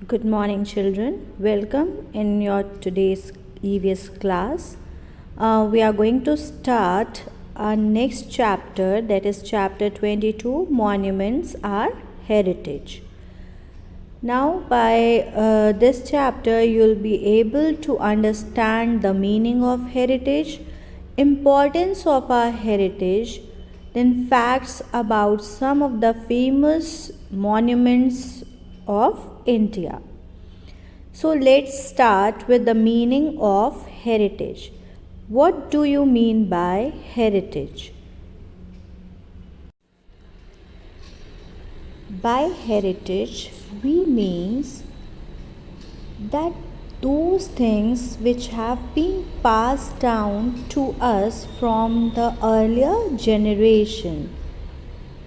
Good morning, children. Welcome in your today's EVS class. We are going to start our next chapter, that is chapter 22. Monuments are heritage. Now, by this chapter, you'll be able to understand the meaning of heritage, importance of our heritage, then facts about some of the famous monuments of India. So let's start with the meaning of heritage. What do you mean by heritage? By heritage, we means that those things which have been passed down to us from the earlier generation.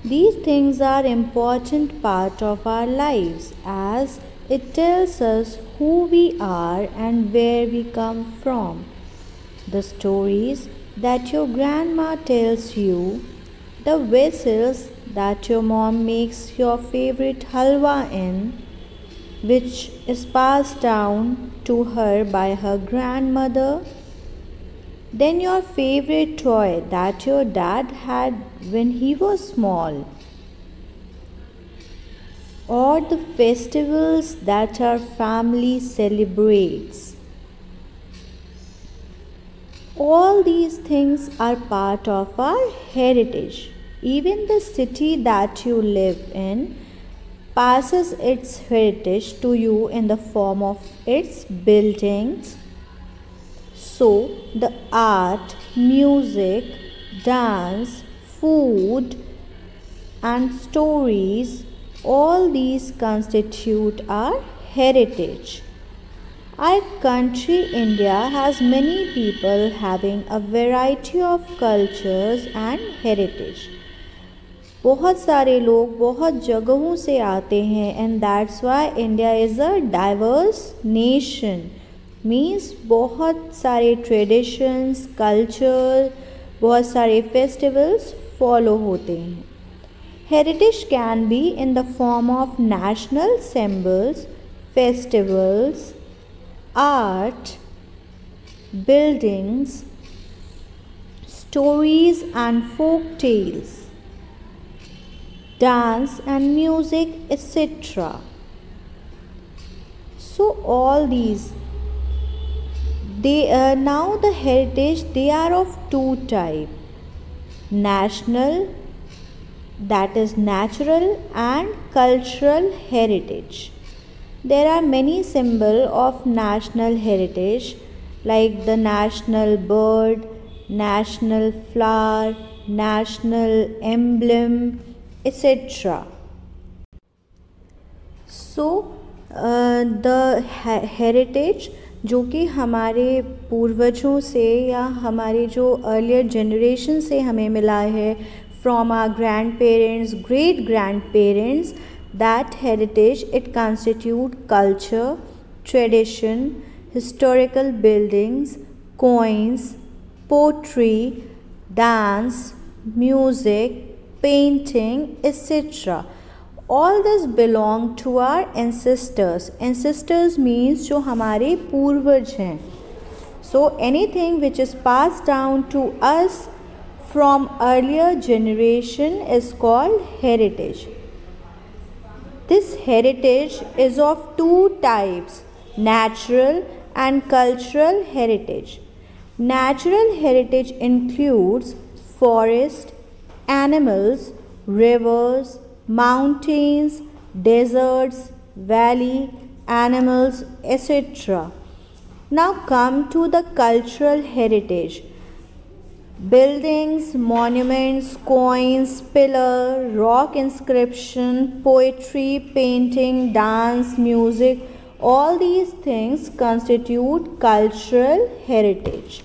These things are important part of our lives as it tells us who we are and where we come from. The stories that your grandma tells you, the vessels that your mom makes your favorite halwa in, which is passed down to her by her grandmother. Then your favorite toy that your dad had when he was small. Or the festivals that our family celebrates. All these things are part of our heritage. Even the city that you live in passes its heritage to you in the form of its buildings. So, the art, music, dance, food, and stories, all these constitute our heritage. Our country, India, has many people having a variety of cultures and heritage. बहुत सारे लोग बहुत जगहों से आते हैं and that's why India is a diverse nation. Means बहुत सारे ट्रेडिशंस कल्चर बहुत सारे फेस्टिवल्स फॉलो होते हैं. Heritage can be in the form of national symbols, festivals, art, buildings, stories and folk tales, dance and music, etc. So all these now the heritage, they are of two type: national, that is natural, and cultural heritage. There are many symbols of national heritage like the national bird, national flower, national emblem, etc. So the heritage जो कि हमारे पूर्वजों से या हमारे जो earlier generation से हमें मिला है from our grandparents, great grandparents, that heritage it constitute culture, tradition, historical buildings, coins, poetry, dance, music, painting, etc. All this belong to our ancestors. Ancestors means जो हमारे पूर्वज हैं. So anything which is passed down to us from earlier generation is called heritage. This heritage is of two types: natural and cultural heritage. Natural heritage includes forest, animals, rivers, mountains, deserts, valley, animals, etc. Now come to the cultural heritage. Buildings, monuments, coins, pillar, rock inscription, poetry, painting, dance, music, all these things constitute cultural heritage.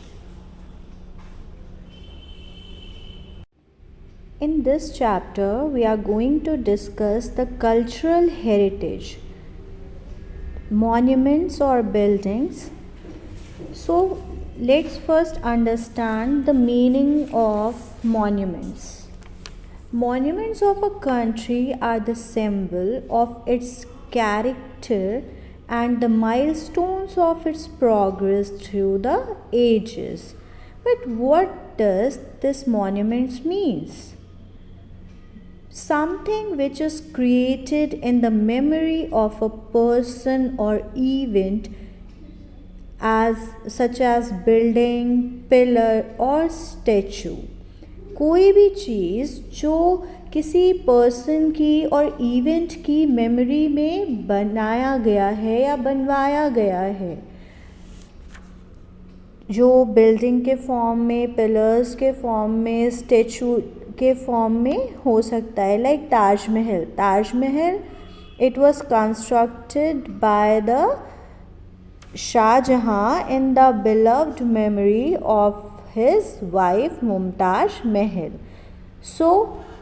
In this chapter, we are going to discuss the cultural heritage, monuments or buildings. So, let's first understand the meaning of monuments. Monuments of a country are the symbol of its character and the milestones of its progress through the ages. But what does this monument means? Something which is created in the memory of a person or event, as such as building, pillar or statue. कोई भी चीज़ जो किसी person की और event की memory में बनाया गया है या बनवाया गया है, जो बिल्डिंग के फॉर्म में, पिलर्स के फॉर्म में, स्टेचू के फॉर्म में हो सकता है. Like Taj Mahal it was constructed by the Shah Jahan in the beloved memory of his wife Mumtaz Mahal. So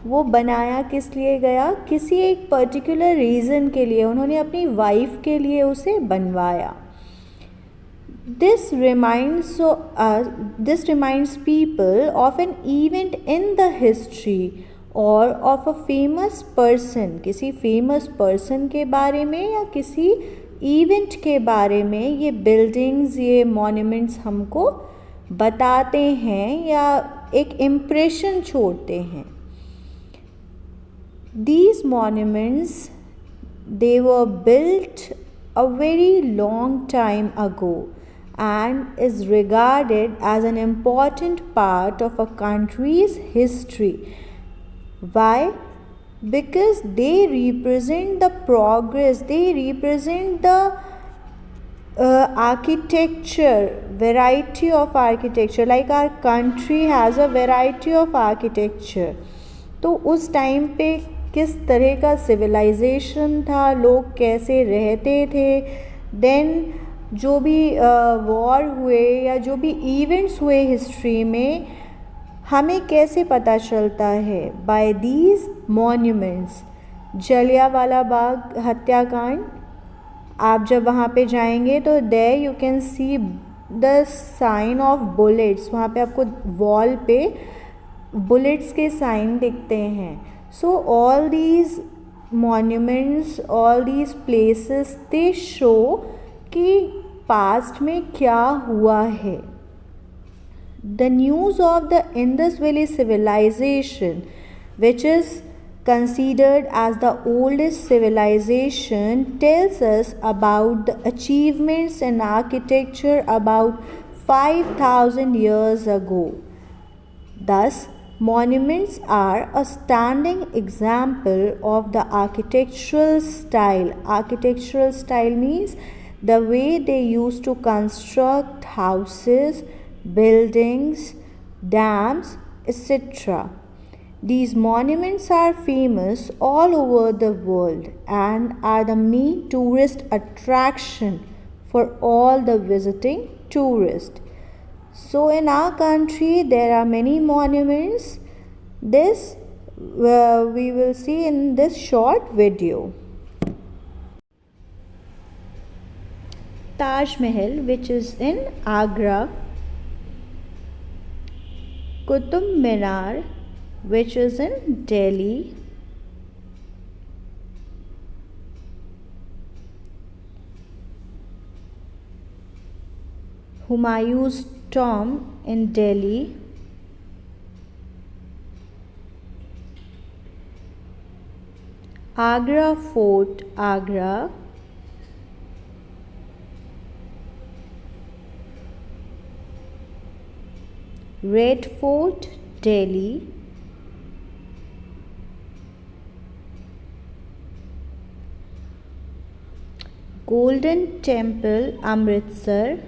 वो बनाया किस लिए गया? किसी एक पर्टिकुलर रीज़न के लिए. उन्होंने अपनी वाइफ के लिए उसे बनवाया. This reminds people of an event in the history or of a famous person. किसी famous person के बारे में या किसी event के बारे में ये buildings, ये monuments हमको बताते हैं या एक impression छोड़ते हैं. These monuments, they were built a very long time ago and is regarded as an important part of a country's history. Why? Because they represent the progress, they represent the architecture, variety of architecture. Like our country has a variety of architecture. तो उस time पे किस तरह का civilisation था, लोग कैसे रहते थे, देन जो भी वॉर हुए या जो भी इवेंट्स हुए हिस्ट्री में, हमें कैसे पता चलता है? By these monuments. Jallianwala Bagh हत्याकांड, आप जब वहाँ पे जाएंगे तो there you can see the sign of bullets. वहाँ पे आपको वॉल पे बुलेट्स के साइन दिखते हैं. So all these monuments, all these places, they show कि पास्ट में क्या हुआ है. The news of the Indus Valley Civilisation, which is considered as the oldest civilization, tells us about the achievements in architecture about 5,000 years ago. Thus, monuments are a standing example of the architectural style. Architectural style means the way they used to construct houses, buildings, dams, etc. These monuments are famous all over the world and are the main tourist attraction for all the visiting tourists. So in our country there are many monuments. This we will see in this short video. Taj Mahal, which is in Agra. Qutub Minar, which is in Delhi. Humayun's tomb in Delhi. Agra Fort, Agra. Red Fort, Delhi. Golden Temple, Amritsar.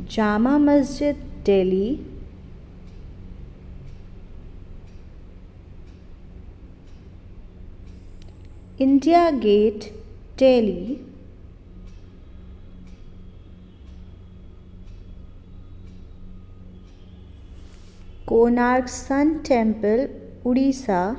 Jama Masjid, Delhi. India Gate, Delhi. Konark Sun Temple, Odisha.